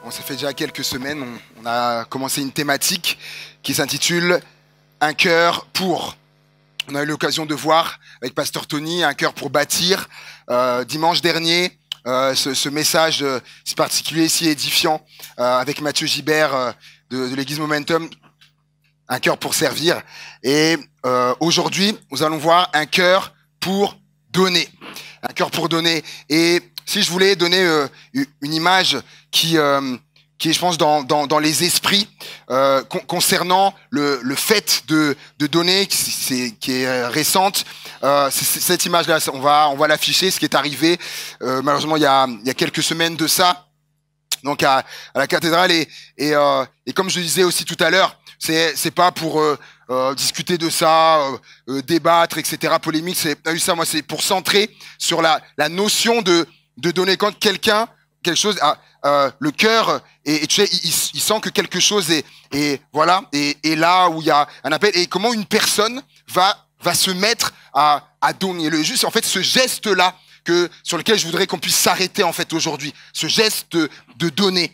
Bon, ça fait déjà quelques semaines, on a commencé une thématique qui s'intitule Un cœur pour. On a eu l'occasion de voir avec Pasteur Tony un cœur pour bâtir. Dimanche dernier, ce message si particulier, si édifiant, avec Mathieu Gibert de l'église Momentum, un cœur pour servir. Et aujourd'hui, nous allons voir un cœur pour donner. Un cœur pour donner. Et si je voulais donner une image qui est, je pense, dans les esprits concernant le fait de donner, qui est récente, c'est cette image-là. On va l'afficher, ce qui est arrivé malheureusement il y a quelques semaines de ça, donc à la cathédrale. Et comme je le disais aussi tout à l'heure, c'est pas pour discuter de ça, débattre, etc., polémique. C'est pas eu ça. Moi, c'est pour centrer sur la notion de donner. Quand quelque chose le cœur, et tu sais, il sent que quelque chose est voilà, et là où il y a un appel, et comment une personne va se mettre à donner. En fait, ce geste-là sur lequel je voudrais qu'on puisse s'arrêter en fait aujourd'hui, ce geste de donner.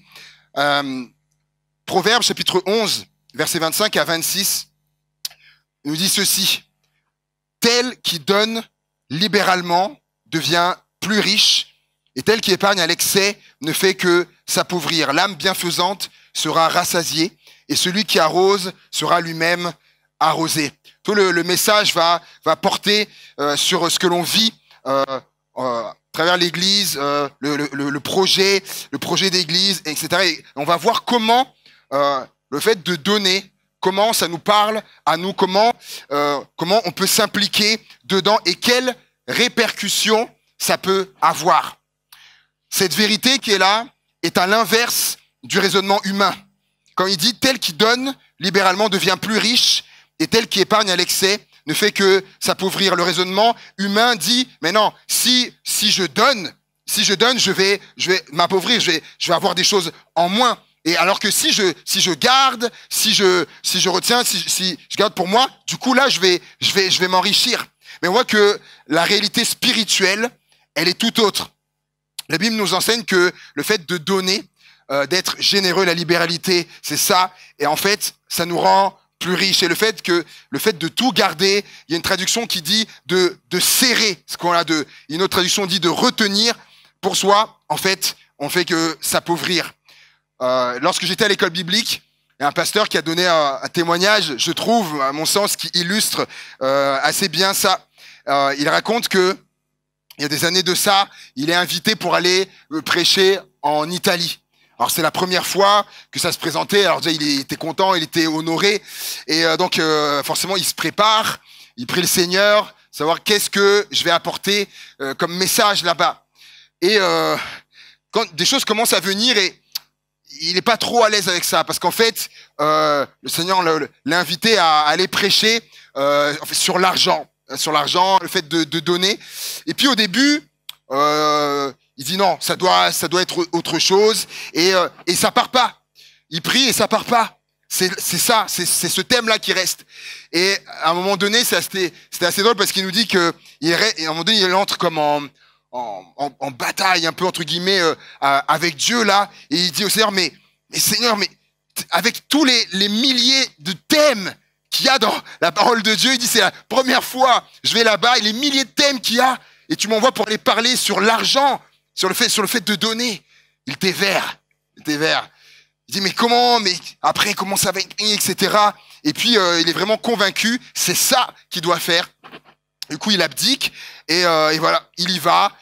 Proverbes chapitre 11, versets 25 à 26, nous dit ceci: tel qui donne libéralement devient plus riche, et tel qui épargne à l'excès ne fait que s'appauvrir. L'âme bienfaisante sera rassasiée, et celui qui arrose sera lui-même arrosé. Tout le message va porter sur ce que l'on vit à travers l'Église, le projet d'église, etc. Et on va voir comment le fait de donner, comment ça nous parle à nous, comment on peut s'impliquer dedans et quelles répercussions ça peut avoir. Cette vérité qui est là est à l'inverse du raisonnement humain. Quand il dit tel qui donne libéralement devient plus riche, et tel qui épargne à l'excès ne fait que s'appauvrir. Le raisonnement humain dit mais non, si je donne, je vais m'appauvrir, je vais avoir des choses en moins. Et alors que si je garde, si je retiens, si je garde pour moi, du coup là je vais m'enrichir. Mais on voit que la réalité spirituelle, elle est tout autre. La Bible nous enseigne que le fait de donner, d'être généreux, la libéralité, c'est ça. Et en fait, ça nous rend plus riches. Et le fait de tout garder, il y a une traduction qui dit de serrer ce qu'on a une autre traduction dit de retenir pour soi. En fait, on fait que s'appauvrir. Lorsque j'étais à l'école biblique, il y a un pasteur qui a donné un témoignage, je trouve, à mon sens, qui illustre assez bien ça. Il raconte que il y a des années de ça, il est invité pour aller prêcher en Italie. Alors c'est la première fois que ça se présentait. Alors déjà il était content, il était honoré, et donc forcément il se prépare, il prie le Seigneur, savoir qu'est-ce que je vais apporter comme message là-bas. Et quand des choses commencent à venir, et il n'est pas trop à l'aise avec ça, parce qu'en fait le Seigneur l'a invité à aller prêcher sur l'argent. Le fait de donner. Et puis au début, il dit non, ça doit être autre chose, et ça part pas. Il prie et ça part pas. C'est ce thème-là qui reste. Et à un moment donné, c'était assez drôle, parce qu'il nous dit que à un moment donné, il entre comme en bataille un peu entre guillemets avec Dieu là, et il dit au Seigneur mais Seigneur, mais avec tous les milliers de thèmes qu'il y a dans la parole de Dieu, il dit c'est la première fois je vais là-bas, et les milliers de thèmes qu'il y a, et tu m'envoies pour aller parler sur l'argent, sur le fait de donner. Il était vert. Il dit mais après comment ça va être, etc. Et puis il est vraiment convaincu, c'est ça qu'il doit faire. Du coup il abdique, et voilà, il y va,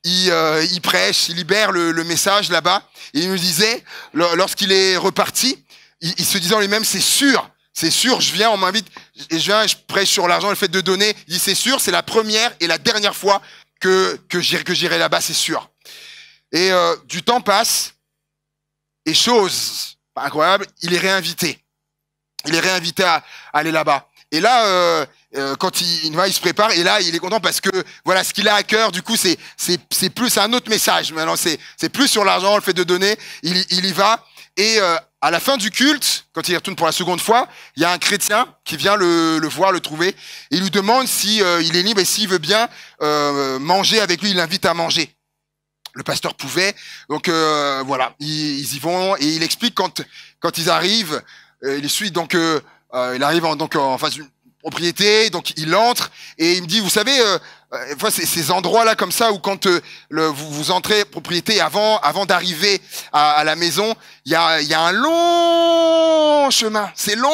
il prêche, il libère le message là-bas. Et il nous disait, lorsqu'il est reparti, il se disait en lui-même c'est sûr, je viens, on m'invite, et je prêche sur l'argent, le fait de donner. Il dit, c'est sûr, c'est la première et la dernière fois que j'irai là-bas, c'est sûr. Et du temps passe, et chose incroyable, il est réinvité. À aller là-bas. Et là, quand il se prépare, et là, il est content parce que voilà, ce qu'il a à cœur, du coup, c'est plus un autre message. Maintenant, c'est plus sur l'argent, le fait de donner. Il y va, et à la fin du culte, quand il retourne pour la seconde fois, il y a un chrétien qui vient le voir, le trouver, et il lui demande si il est libre et s'il veut bien manger avec lui. Il l'invite à manger. le pasteur pouvait. Donc voilà, ils y vont et il explique quand ils arrivent, il suit donc il arrive en face d'une propriété, donc il entre et il me dit, vous savez, ces endroits là comme ça où quand vous entrez propriété avant d'arriver à la maison, il y a un long chemin, c'est long.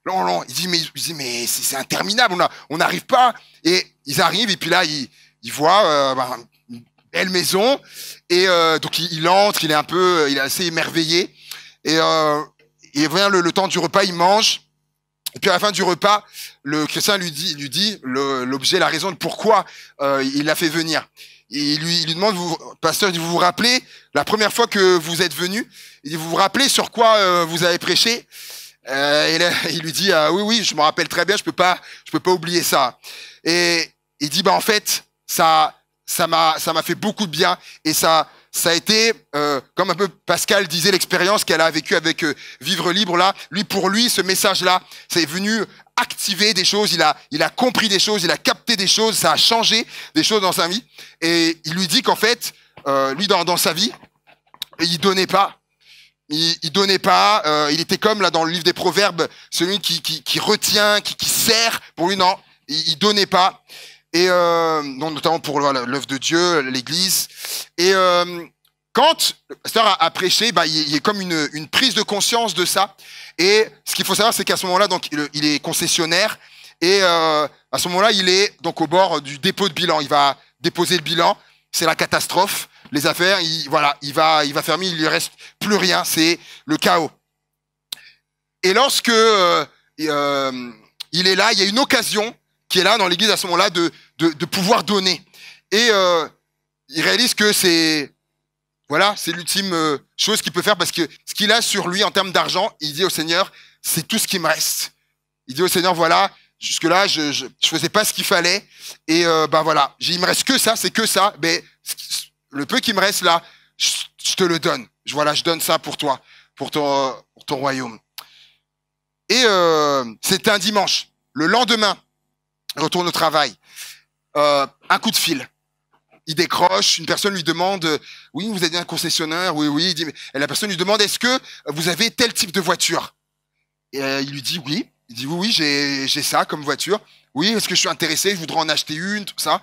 Long. Il dit mais c'est interminable, on n'arrive pas. Et ils arrivent et puis là ils voient une belle maison et donc il entre, il est assez émerveillé et vient le temps du repas, il mange. Et puis à la fin du repas, le chrétien lui dit l'objet, la raison de pourquoi il l'a fait venir. Et il lui demande, pasteur, vous vous rappelez la première fois que vous êtes venu? Il dit, vous vous rappelez sur quoi vous avez prêché? Et là, il lui dit, oui, je me rappelle très bien, je peux pas oublier ça. Et il dit, en fait, ça m'a fait beaucoup de bien et ça a été, comme un peu Pascal disait, l'expérience qu'elle a vécue avec Vivre Libre là. Pour lui, ce message-là, c'est venu activer des choses. Il a compris des choses, il a capté des choses, ça a changé des choses dans sa vie. Et il lui dit qu'en fait, lui dans sa vie, il donnait pas. Il donnait pas. Il était comme là dans le livre des Proverbes, celui qui retient, qui sert. Pour lui, non, il donnait pas. Et notamment pour l'œuvre de Dieu, l'Église. Et quand le pasteur a prêché, il y a comme une prise de conscience de ça. Et ce qu'il faut savoir, c'est qu'à ce moment-là, donc il est concessionnaire. Et à ce moment-là, il est donc au bord du dépôt de bilan. Il va déposer le bilan. C'est la catastrophe. Les affaires, il va fermer. Il lui reste plus rien. C'est le chaos. Et lorsque il est là, il y a une occasion qui est là dans l'église à ce moment-là de pouvoir donner. Et il réalise que c'est l'ultime chose qu'il peut faire parce que ce qu'il a sur lui en termes d'argent, il dit au Seigneur, c'est tout ce qui me reste. Il dit au Seigneur, voilà, jusque-là, je faisais pas ce qu'il fallait et voilà, il me reste que ça, c'est que ça. Mais le peu qui me reste là, je te le donne. Je donne ça pour toi, pour ton royaume. Et c'était un dimanche. Le lendemain, il retourne au travail. Un coup de fil. Il décroche, une personne lui demande, oui, vous êtes un concessionnaire? Oui. Il dit, et la personne lui demande, est-ce que vous avez tel type de voiture? Et il lui dit oui. Il dit oui, j'ai ça comme voiture. Oui, est-ce que je suis intéressé? Je voudrais en acheter une, tout ça.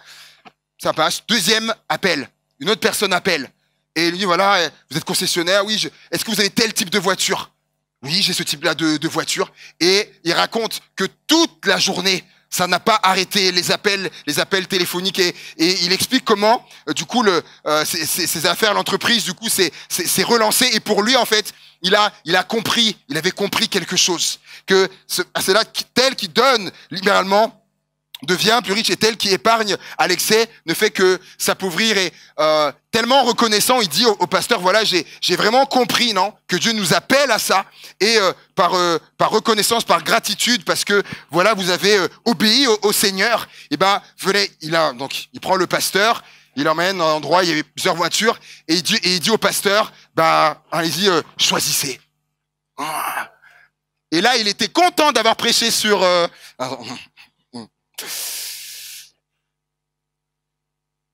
Ça passe. Deuxième appel. Une autre personne appelle. Et il lui dit, voilà, vous êtes concessionnaire? Oui, est-ce que vous avez tel type de voiture? Oui, j'ai ce type-là de voiture. Et il raconte que toute la journée, ça n'a pas arrêté les appels téléphoniques et il explique comment du coup ces affaires, l'entreprise du coup c'est relancé et pour lui en fait il avait compris quelque chose que c'est là tel qui donne libéralement devient plus riche et tel qui épargne à l'excès ne fait que s'appauvrir et tellement reconnaissant, il dit au pasteur, voilà, j'ai vraiment compris, non, que Dieu nous appelle à ça et par reconnaissance, par gratitude, parce que voilà, vous avez obéi au Seigneur. Et venez, il prend le pasteur, il l'emmène à un endroit, il y avait plusieurs voitures et il dit au pasteur, allez-y, choisissez. Et là, il était content d'avoir prêché sur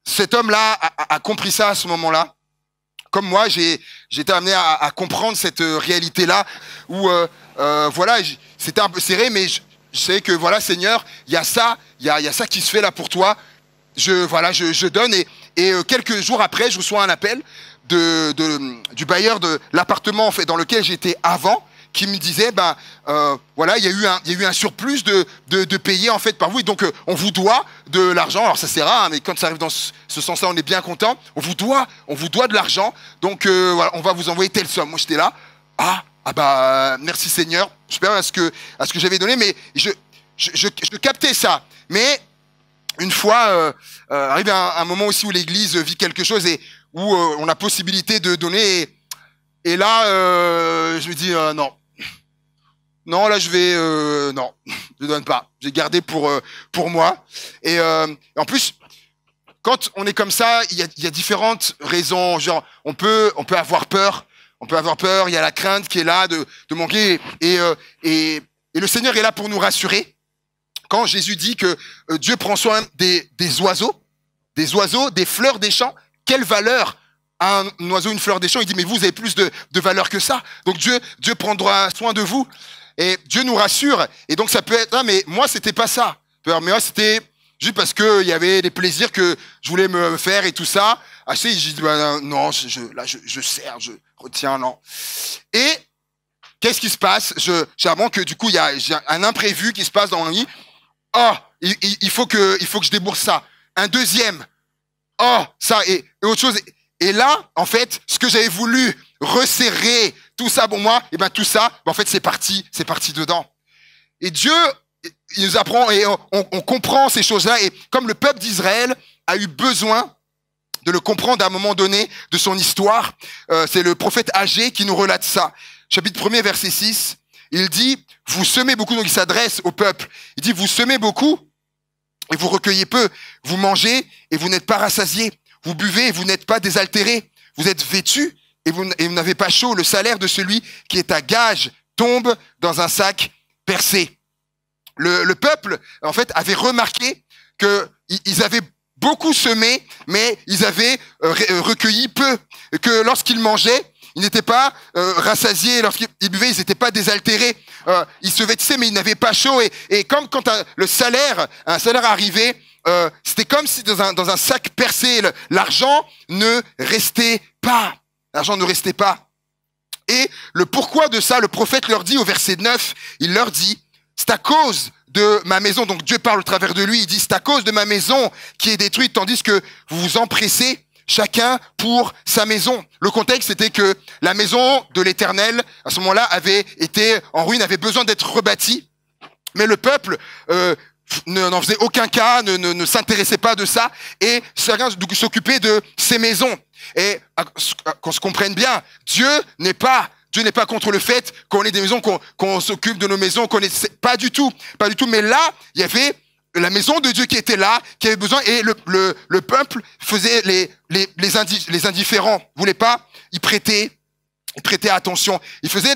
cet homme-là a compris ça à ce moment-là. Comme moi, j'ai été amené à comprendre cette réalité-là où, c'était un peu serré, mais je sais que, voilà, Seigneur, il y a ça qui se fait là pour toi. Je donne et quelques jours après, je reçois un appel du bailleur de l'appartement en fait dans lequel j'étais avant, qui me disait, il y a eu un surplus de payer en fait par vous, et donc on vous doit de l'argent. Alors ça c'est rare, mais quand ça arrive dans ce sens-là, on est bien content. On vous doit de l'argent, donc on va vous envoyer telle somme. Moi j'étais là, merci Seigneur, super à ce que j'avais donné, mais je captais ça. Mais une fois arrive un moment aussi où l'Église vit quelque chose et où on a possibilité de donner. Et là, je me dis non. Non, là, non, je donne pas. J'ai gardé pour moi. Et en plus, quand on est comme ça, il y a différentes raisons. Genre, on peut avoir peur. Il y a la crainte qui est là de manquer. Et le Seigneur est là pour nous rassurer. Quand Jésus dit que Dieu prend soin des oiseaux, des fleurs des champs, quelle valeur a un oiseau, une fleur des champs? Il dit, mais vous avez plus de valeur que ça. Donc Dieu prendra soin de vous. Et Dieu nous rassure. Et donc ça peut être, ah, mais moi, c'était pas ça. Mais moi, c'était juste parce qu'il y avait des plaisirs que je voulais me faire et tout ça. Ah, j'ai dit, bah, non, je sers, je retiens, non. Et qu'est-ce qui se passe? J'apprends que du coup, j'ai un imprévu qui se passe dans mon lit. Oh, il faut que je débourse ça. Un deuxième. Oh, ça, et autre chose. Et là, en fait, ce que j'avais voulu resserrer, tout ça pour moi, et ben tout ça, en fait, c'est parti dedans. Et Dieu, il nous apprend et on comprend ces choses-là. Et comme le peuple d'Israël a eu besoin de le comprendre à un moment donné de son histoire, c'est le prophète Agé qui nous relate ça. Chapitre 1er, verset 6, il dit, vous semez beaucoup, donc il s'adresse au peuple. Il dit, vous semez beaucoup et vous recueillez peu. Vous mangez et vous n'êtes pas rassasiés. Vous buvez et vous n'êtes pas désaltérés. Vous êtes vêtus et vous n'avez pas chaud. Le salaire de celui qui est à gage tombe dans un sac percé. Le peuple, en fait, avait remarqué qu'ils avaient beaucoup semé, mais ils avaient recueilli peu. Que lorsqu'ils mangeaient, ils n'étaient pas rassasiés. Lorsqu'ils buvaient, ils n'étaient pas désaltérés. Ils se vêtissaient, mais ils n'avaient pas chaud. Et comme quand un salaire arrivait, c'était comme si dans un sac percé, l'argent ne restait pas. L'argent ne restait pas. Et le pourquoi de ça, le prophète leur dit au verset 9, il leur dit, c'est à cause de ma maison, donc Dieu parle au travers de lui, il dit, c'est à cause de ma maison qui est détruite, tandis que vous vous empressez chacun pour sa maison. Le contexte, c'était que la maison de l'Éternel, à ce moment-là, avait été en ruine, avait besoin d'être rebâtie. Mais le peuple n'en faisait aucun cas, ne s'intéressait pas de ça, et chacun s'occupait de ses maisons. Et qu'on se comprenne bien, Dieu n'est pas contre le fait qu'on ait des maisons, qu'on s'occupe de nos maisons, pas du tout. Mais là, il y avait la maison de Dieu qui était là, qui avait besoin, et le peuple faisait les indifférents, voulait pas, il prêtait attention. Il faisait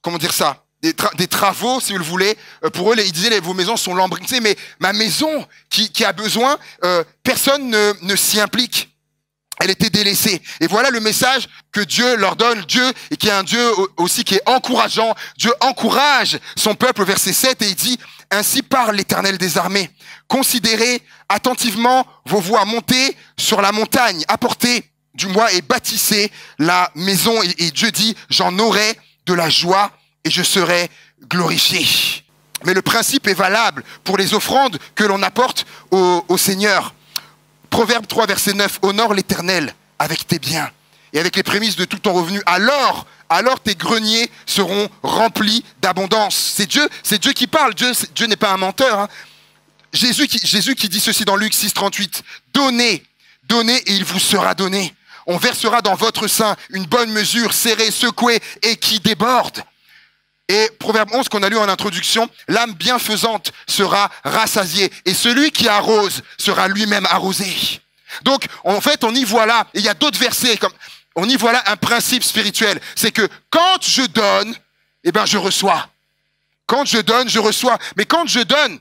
comment dire ça, des travaux, si vous le voulez. Pour eux, ils disaient, vos maisons sont lambrisées, mais ma maison qui a besoin, personne ne s'y implique. Elle était délaissée. Et voilà le message que Dieu leur donne. Dieu, et qui est un Dieu aussi qui est encourageant. Dieu encourage son peuple, verset 7, et il dit, ainsi parle l'Éternel des armées. Considérez attentivement vos voies, montez sur la montagne, apportez du bois et bâtissez la maison. Et Dieu dit, j'en aurai de la joie et je serai glorifié. Mais le principe est valable pour les offrandes que l'on apporte au Seigneur. Proverbe 3, verset 9, honore l'Éternel avec tes biens et avec les prémices de tout ton revenu. Alors tes greniers seront remplis d'abondance. C'est Dieu qui parle. Dieu n'est pas un menteur. Hein. Jésus qui dit ceci dans Luc 6, 38. Donnez et il vous sera donné. On versera dans votre sein une bonne mesure, serrée, secouée et qui déborde. Et Proverbe 11 qu'on a lu en introduction, l'âme bienfaisante sera rassasiée et celui qui arrose sera lui-même arrosé. Donc en fait on y voit là, et il y a d'autres versets, on y voit là un principe spirituel, c'est que quand je donne, eh ben je reçois. Quand je donne, je reçois. Mais quand je donne,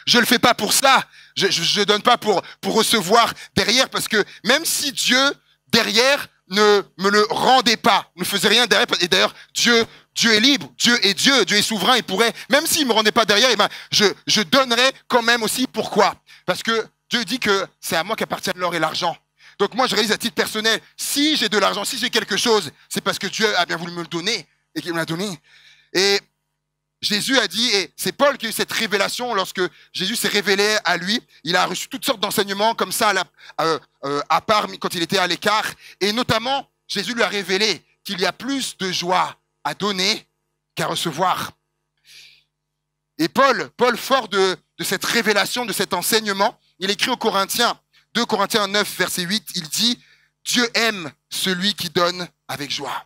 je le fais pas pour ça. Je donne pas pour recevoir derrière, parce que même si Dieu derrière ne me le rendait pas, ne faisait rien derrière, et d'ailleurs Dieu est libre, Dieu est souverain, il pourrait, même s'il me rendait pas derrière, eh ben, je donnerais quand même aussi. Pourquoi? Parce que Dieu dit que c'est à moi qu'appartiennent l'or et l'argent. Donc moi, je réalise à titre personnel, si j'ai de l'argent, si j'ai quelque chose, c'est parce que Dieu a bien voulu me le donner et qu'il me l'a donné. Et Jésus a dit, et c'est Paul qui a eu cette révélation lorsque Jésus s'est révélé à lui. Il a reçu toutes sortes d'enseignements comme ça à part quand il était à l'écart. Et notamment, Jésus lui a révélé qu'il y a plus de joie à donner qu'à recevoir. Et Paul, fort de cette révélation, de cet enseignement, il écrit aux Corinthiens, 2 Corinthiens 9, verset 8, il dit, Dieu aime celui qui donne avec joie.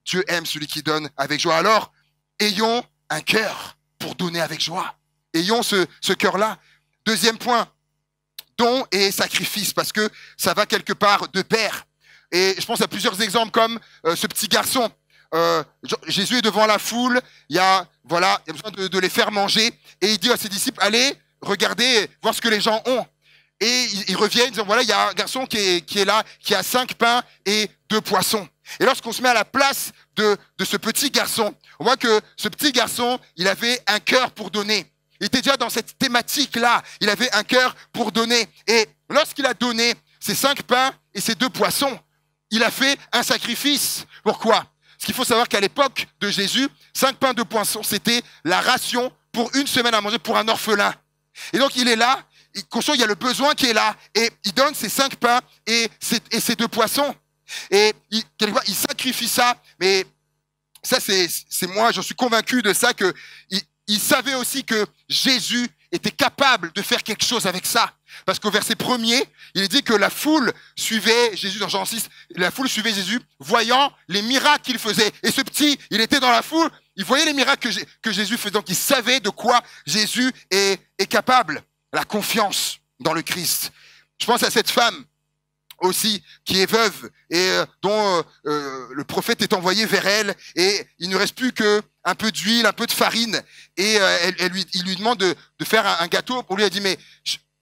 Dieu aime celui qui donne avec joie. Alors, ayons un cœur pour donner avec joie. Ayons ce cœur-là. Deuxième point, don et sacrifice, parce que ça va quelque part de pair. Et je pense à plusieurs exemples comme ce petit garçon. Jésus est devant la foule, il y a besoin de les faire manger, et il dit à ses disciples, allez, regardez, voir ce que les gens ont. et ils reviennent, disant, voilà, il y a un garçon qui est là, qui a 5 pains et 2 poissons. Et lorsqu'on se met à la place de ce petit garçon, on voit que ce petit garçon, il avait un cœur pour donner. Il était déjà dans cette thématique-là. Il avait un cœur pour donner. Et lorsqu'il a donné ses 5 pains et ses 2 poissons, il a fait un sacrifice. Pourquoi? Parce qu'il faut savoir qu'à l'époque de Jésus, 5 pains, 2 poissons, c'était la ration pour une semaine à manger pour un orphelin. Et donc, il est là, conscient, il y a le besoin qui est là, et il donne ses 5 pains et ses 2 poissons. Et quelquefois, il sacrifie ça, mais ça, c'est moi, j'en suis convaincu de ça, que il savait aussi que Jésus était capable de faire quelque chose avec ça. Parce qu'au verset 1er, il est dit que la foule suivait Jésus, dans Jean 6, la foule suivait Jésus, voyant les miracles qu'il faisait. Et ce petit, il était dans la foule, il voyait les miracles que Jésus faisait, donc il savait de quoi Jésus est capable. La confiance dans le Christ. Je pense à cette femme aussi, qui est veuve et dont le prophète est envoyé vers elle, et il ne reste plus que un peu d'huile, un peu de farine, et il lui demande de faire un gâteau pour lui. Elle dit, mais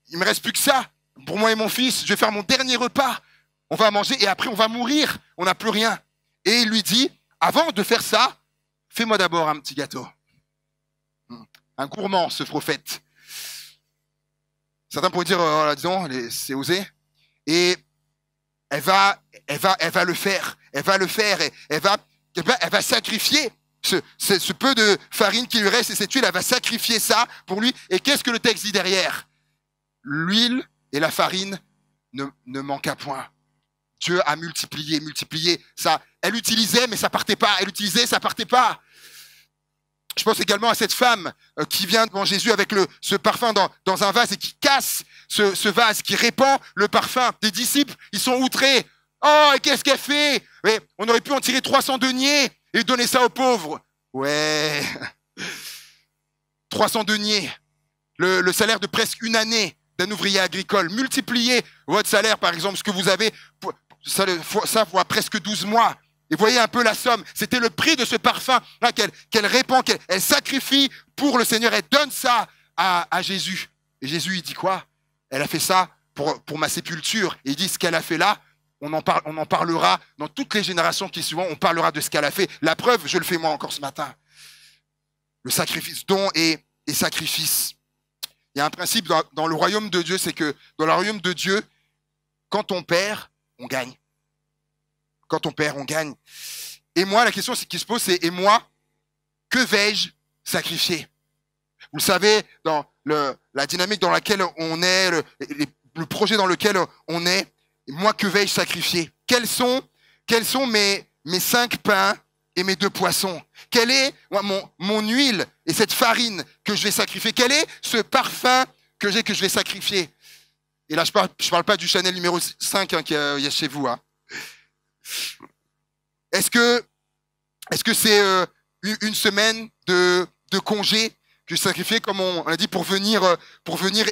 il me reste plus que ça pour moi et mon fils, je vais faire mon dernier repas, on va manger et après on va mourir, on n'a plus rien. Et il lui dit, avant de faire ça, fais-moi d'abord un petit gâteau. Un gourmand, ce prophète. Certains pourraient dire, oh, disons, c'est osé. Et elle va le faire. Elle va le faire. Et elle va sacrifier ce peu de farine qui lui reste et cette huile. Elle va sacrifier ça pour lui. Et qu'est-ce que le texte dit derrière? L'huile et la farine ne manquent à point. Dieu a multiplié ça. Elle utilisait, mais ça partait pas. Elle utilisait, ça partait pas. Je pense également à cette femme qui vient devant Jésus avec ce parfum dans un vase et qui casse ce vase, qui répand le parfum. Des disciples, ils sont outrés. Oh, et qu'est-ce qu'elle fait? Mais on aurait pu en tirer 300 deniers et donner ça aux pauvres. Ouais. 300 deniers. Le salaire de presque une année d'un ouvrier agricole. Multipliez votre salaire, par exemple, ce que vous avez, ça voit presque 12 mois. Et voyez un peu la somme. C'était le prix de ce parfum là, qu'elle répand, qu'elle sacrifie pour le Seigneur. Elle donne ça à Jésus. Et Jésus, il dit quoi? Elle a fait ça pour ma sépulture. Et il dit, ce qu'elle a fait là, on en parlera dans toutes les générations qui suivront. On parlera de ce qu'elle a fait. La preuve, je le fais moi encore ce matin. Le sacrifice, don et sacrifice. Il y a un principe dans le royaume de Dieu, c'est que dans le royaume de Dieu, quand on perd, on gagne. Quand on perd, on gagne. Et moi, la question qui se pose, c'est, et moi, que vais-je sacrifier? Vous le savez, dans la dynamique dans laquelle on est, le projet dans lequel on est, moi, que vais-je sacrifier? Quels sont mes 5 pains et mes 2 poissons? Quelle est mon huile et cette farine que je vais sacrifier? Quel est ce parfum que je vais sacrifier? Et là, je parle pas du Chanel numéro 5 qu'il y a chez vous. Hein. Est-ce que c'est une semaine de congé que je sacrifiais, comme on l'a dit, pour venir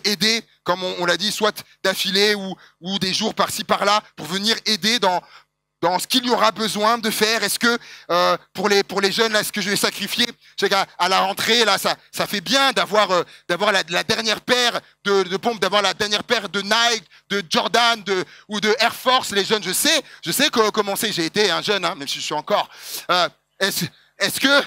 aider, comme on l'a dit, soit d'affilée ou des jours par-ci par-là, pour venir aider dans ce qu'il y aura besoin de faire? Est-ce que pour les jeunes, là, ce que je vais sacrifier, c'est qu'à la rentrée, là, ça fait bien d'avoir la dernière paire de pompes, d'avoir la dernière paire de Nike, de Jordan, ou de Air Force. Les jeunes, je sais comment c'est. J'ai été un jeune, hein, même si je suis encore. Est-ce que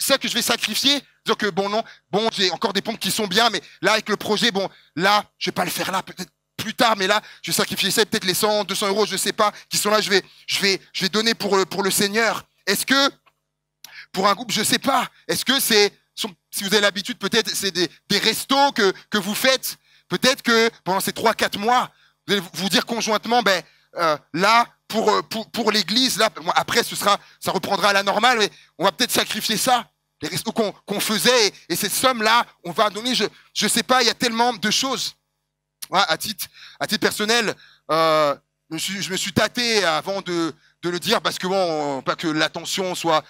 ça que je vais sacrifier? Dire que bon, j'ai encore des pompes qui sont bien, mais là, avec le projet, bon, là, je vais pas le faire là, peut-être plus tard, mais là, je vais sacrifier ça, peut-être les 100, 200 euros, je sais pas, qui sont là, je vais donner pour le Seigneur. Est-ce que, pour un groupe, je sais pas, est-ce que si vous avez l'habitude, peut-être, c'est des restos que vous faites, peut-être que pendant ces 3-4 mois, vous allez vous dire conjointement, là, pour l'église, là, après, ça reprendra à la normale, mais on va peut-être sacrifier ça. Les restos qu'on faisait, et cette somme-là, on va donner, je sais pas, il y a tellement de choses. Ouais, à titre personnel, je me suis tâté avant de le dire, parce que bon, pas que l'attention soit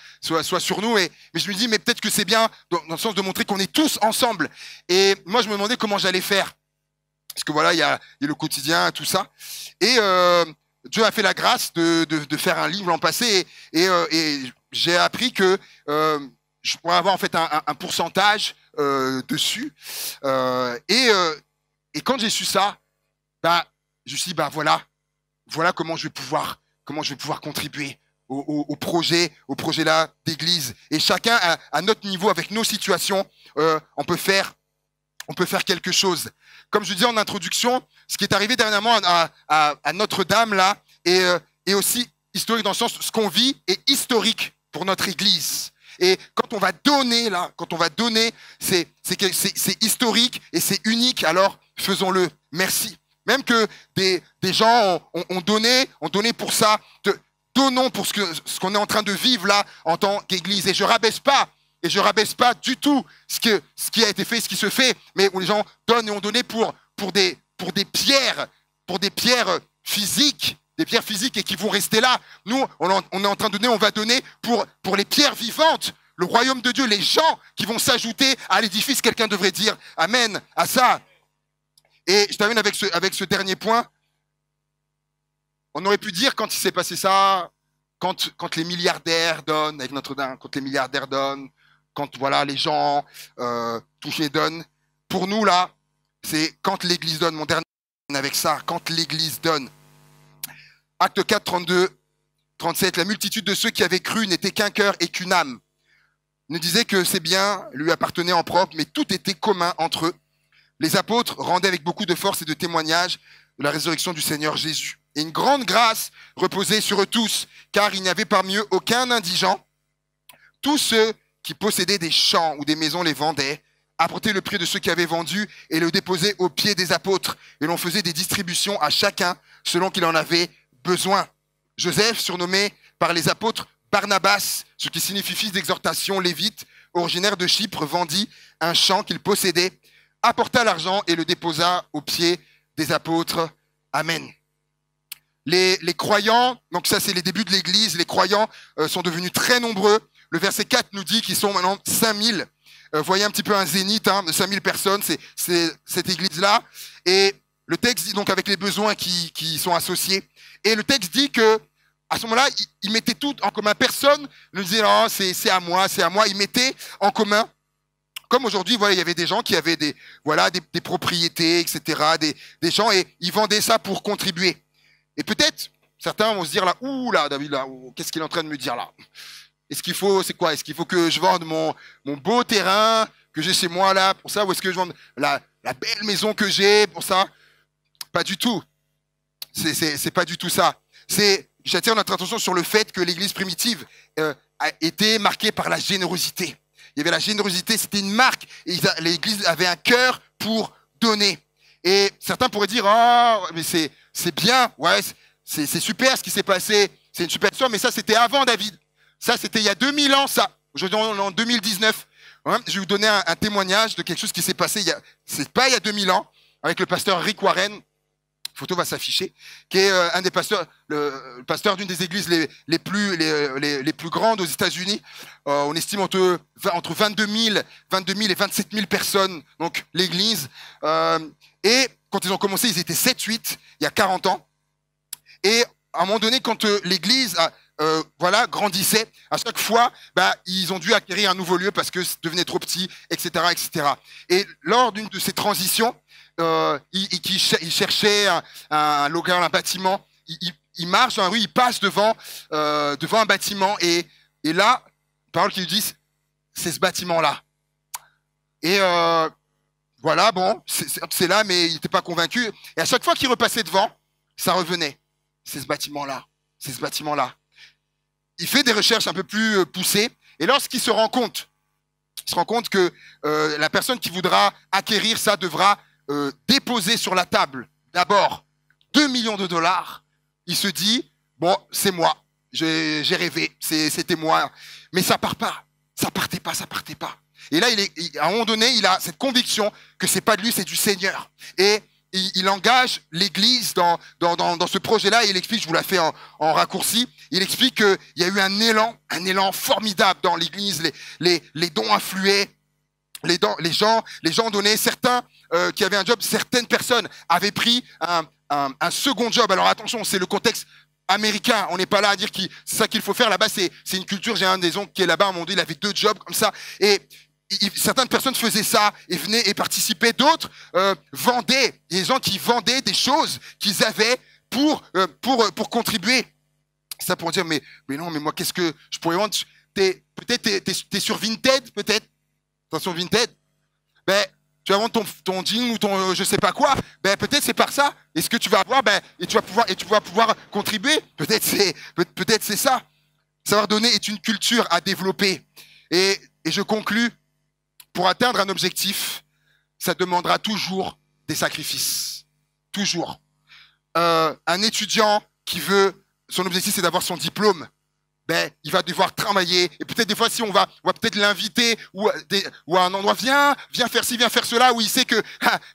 sur nous, mais je me dis, mais peut-être que c'est bien dans le sens de montrer qu'on est tous ensemble. Et moi, je me demandais comment j'allais faire, parce que voilà, il y a le quotidien, tout ça. Et Dieu a fait la grâce de faire un livre l'an passé, et j'ai appris que je pourrais avoir en fait un pourcentage dessus, Et quand j'ai su ça, bah, je me suis dit, bah voilà comment je vais pouvoir contribuer au projet là d'église. Et chacun à notre niveau, avec nos situations, on peut faire quelque chose. Comme je disais en introduction, ce qui est arrivé dernièrement à Notre-Dame là est aussi historique dans le sens ce qu'on vit est historique pour notre église. Et quand on va donner là, c'est historique et c'est unique. Alors faisons-le. Merci. Même que des gens ont donné pour ça. Donnons pour ce qu'on est en train de vivre là en tant qu'église. Et je rabaisse pas du tout ce qui a été fait, ce qui se fait, mais où les gens donnent et ont donné pour des pierres physiques, et qui vont rester là. Nous, on est en train de donner, on va donner pour les pierres vivantes, le royaume de Dieu, les gens qui vont s'ajouter à l'édifice. Quelqu'un devrait dire amen à ça. Et je termine avec ce dernier point. On aurait pu dire quand il s'est passé ça, quand les milliardaires donnent, avec Notre-Dame, quand les milliardaires donnent, quand voilà les gens touchés donnent. Pour nous là, c'est quand l'Église donne. Mon dernier avec ça, quand l'Église donne. Acte 4, 32, 37. La multitude de ceux qui avaient cru n'était qu'un cœur et qu'une âme. Il nous disait que ces biens lui appartenaient en propre, mais tout était commun entre eux. Les apôtres rendaient avec beaucoup de force et de témoignages de la résurrection du Seigneur Jésus. Et une grande grâce reposait sur eux tous, car il n'y avait parmi eux aucun indigent. Tous ceux qui possédaient des champs ou des maisons les vendaient, apportaient le prix de ceux qui avaient vendu et le déposaient aux pieds des apôtres. Et l'on faisait des distributions à chacun selon qu'il en avait besoin. Joseph, surnommé par les apôtres Barnabas, ce qui signifie fils d'exhortation, lévite, originaire de Chypre, vendit un champ qu'il possédait, apporta l'argent et le déposa aux pieds des apôtres. Amen. Les croyants, donc ça c'est les débuts de l'église, les croyants sont devenus très nombreux. Le verset 4 nous dit qu'ils sont maintenant 5000. Voyez un petit peu un zénith de 5000 personnes, c'est cette église-là. Et le texte dit donc avec les besoins qui sont associés. Et le texte dit que à ce moment-là, ils mettaient tout en commun. Personne ne disait non, c'est à moi. Ils mettaient en commun. Comme aujourd'hui, voilà, il y avait des gens qui avaient des propriétés, etc., des gens, et ils vendaient ça pour contribuer. Et peut-être, certains vont se dire là, ouh là, David, là, qu'est-ce qu'il est en train de me dire là? Est-ce qu'il faut que je vende mon beau terrain que j'ai chez moi là pour ça, ou est-ce que je vende la belle maison que j'ai pour ça? Pas du tout. C'est pas du tout ça. J'attire notre attention sur le fait que l'église primitive a été marquée par la générosité. Il y avait la générosité, c'était une marque. L'église avait un cœur pour donner. Et certains pourraient dire, oh, mais c'est bien, ouais, c'est super ce qui s'est passé, c'est une super histoire, mais ça c'était avant David. Ça c'était il y a 2000 ans, ça. Aujourd'hui on est en 2019. Ouais, je vais vous donner un témoignage de quelque chose qui s'est passé c'est pas il y a 2000 ans, avec le pasteur Rick Warren. La photo va s'afficher, qui est un des pasteurs, le pasteur d'une des églises les plus grandes aux États-Unis. On estime entre 22 000 et 27 000 personnes, donc l'église. Et quand ils ont commencé, ils étaient 7-8, il y a 40 ans. Et à un moment donné, quand l'église grandissait, à chaque fois, ils ont dû acquérir un nouveau lieu parce que ça devenait trop petit, etc., etc. Et lors d'une de ces transitions, il cherchait un local, un bâtiment. Il marche dans la rue, il passe devant un bâtiment et là, parole qui lui dit, c'est ce bâtiment-là. Et voilà, bon, c'est là, mais il n'était pas convaincu. Et à chaque fois qu'il repassait devant, ça revenait. C'est ce bâtiment-là. C'est ce bâtiment-là. Il fait des recherches un peu plus poussées. Et lorsqu'il se rend compte, que la personne qui voudra acquérir ça devra déposer sur la table d'abord 2 millions de dollars. Il se dit, bon, c'est moi. J'ai rêvé. C'était moi. Mais ça partait pas. Et là, à un moment donné, il a cette conviction que c'est pas de lui, c'est du Seigneur. Et il engage l'église dans ce projet-là. Et il explique, je vous la fais en raccourci, il explique qu'il y a eu un élan formidable dans l'église. Les dons affluaient. Les gens donnaient. Certains qui avaient un job, certaines personnes avaient pris un second job. Alors attention, c'est le contexte américain. On n'est pas là à dire que c'est ça qu'il faut faire. Là-bas, c'est une culture. J'ai un des oncles qui est là-bas. À un moment donné, il avait 2 jobs comme ça. Et certaines personnes faisaient ça et venaient et participaient. D'autres vendaient. Il y a des gens qui vendaient des choses qu'ils avaient pour contribuer. Ça pour dire, mais non, mais moi, qu'est-ce que je pourrais vendre? Peut-être t'es sur Vinted, peut-être. Attention, Vinted. Ben, tu vas vendre ton jean ou ton je sais pas quoi. Ben, peut-être c'est par ça. Et ce que tu vas avoir, et tu vas pouvoir contribuer. Peut-être c'est ça. Savoir donner est une culture à développer. Et je conclus, pour atteindre un objectif, ça demandera toujours des sacrifices. Toujours. Un étudiant qui veut, son objectif c'est d'avoir son diplôme, ben, il va devoir travailler. Et peut-être des fois, si on va peut-être l'inviter ou à un endroit, viens faire ci, viens faire cela, où il sait que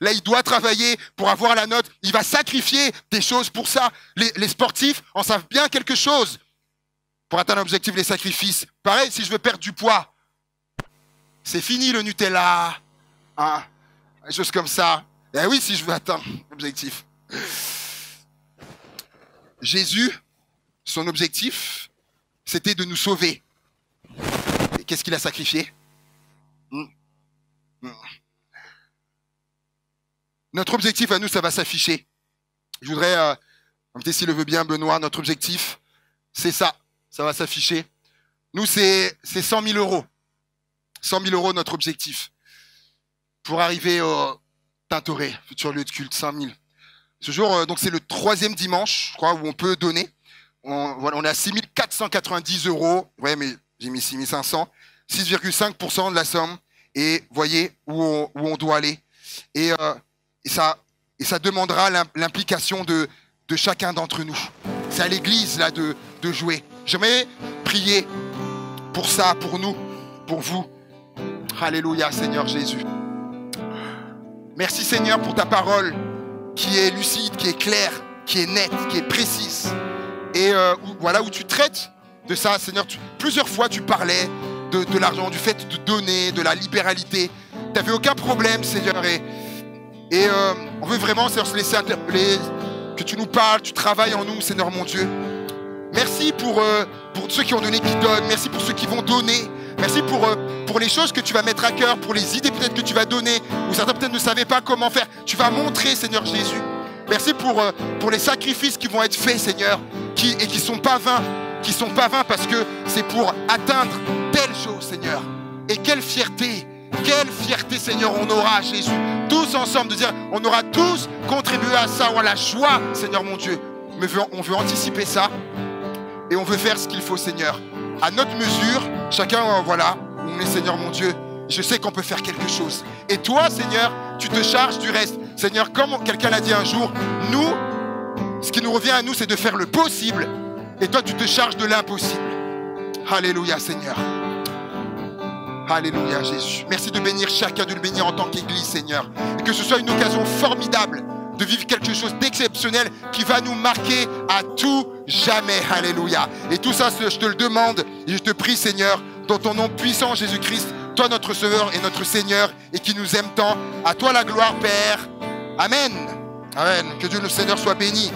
là, il doit travailler pour avoir la note. Il va sacrifier des choses pour ça. Les sportifs en savent bien quelque chose. Pour atteindre un objectif, les sacrifices. Pareil, si je veux perdre du poids, c'est fini le Nutella, hein, des choses comme ça. Eh oui, si je veux atteindre l'objectif. Jésus, son objectif, c'était de nous sauver. Et qu'est-ce qu'il a sacrifié? Notre objectif à nous, ça va s'afficher. Je voudrais, s'il le veut bien, Benoît, notre objectif, c'est ça. Ça va s'afficher. Nous, c'est 100 000 euros. 100 000 euros, notre objectif. Pour arriver au Tintoret, futur lieu de culte, 100 000. Ce jour, donc c'est le 3e dimanche, je crois, où on peut donner. On est à 6 490 euros. Ouais, mais j'ai mis 6 500. 6,5% de la somme. Et voyez où on doit aller. Et ça demandera l'implication de chacun d'entre nous. C'est à l'église là de jouer. J'aimerais prier pour ça, pour nous, pour vous. Alléluia, Seigneur Jésus. Merci Seigneur pour ta parole qui est lucide, qui est claire, qui est nette, qui est précise. Et où tu traites de ça, Seigneur. Plusieurs fois, tu parlais de l'argent, du fait de donner, de la libéralité. Tu n'avais aucun problème, Seigneur. Et on veut vraiment, Seigneur, se laisser interpeller, que tu nous parles, tu travailles en nous, Seigneur mon Dieu. Merci pour ceux qui ont donné, qui donnent. Merci pour ceux qui vont donner. Merci pour les choses que tu vas mettre à cœur, pour les idées peut-être que tu vas donner, ou certains peut-être ne savaient pas comment faire. Tu vas montrer, Seigneur Jésus. Merci pour les sacrifices qui vont être faits, Seigneur, qui sont pas vains, parce que c'est pour atteindre telle chose, Seigneur. Et quelle fierté, Seigneur, on aura, Jésus, tous ensemble, de dire, on aura tous contribué à ça, on a la joie, Seigneur mon Dieu. Mais on veut anticiper ça, et on veut faire ce qu'il faut, Seigneur. À notre mesure, chacun, voilà, on est, Seigneur mon Dieu. Je sais qu'on peut faire quelque chose. Et toi, Seigneur, tu te charges du reste. Seigneur, comme quelqu'un l'a dit un jour, nous, ce qui nous revient à nous, c'est de faire le possible. Et toi, tu te charges de l'impossible. Alléluia, Seigneur. Alléluia, Jésus. Merci de bénir chacun, de le bénir en tant qu'Église, Seigneur. Et que ce soit une occasion formidable de vivre quelque chose d'exceptionnel qui va nous marquer à tout jamais. Alléluia. Et tout ça, je te le demande et je te prie, Seigneur, dans ton nom puissant, Jésus-Christ, toi notre Sauveur et notre Seigneur, et qui nous aime tant. À toi la gloire, Père. Amen. Amen. Que Dieu le Seigneur soit béni.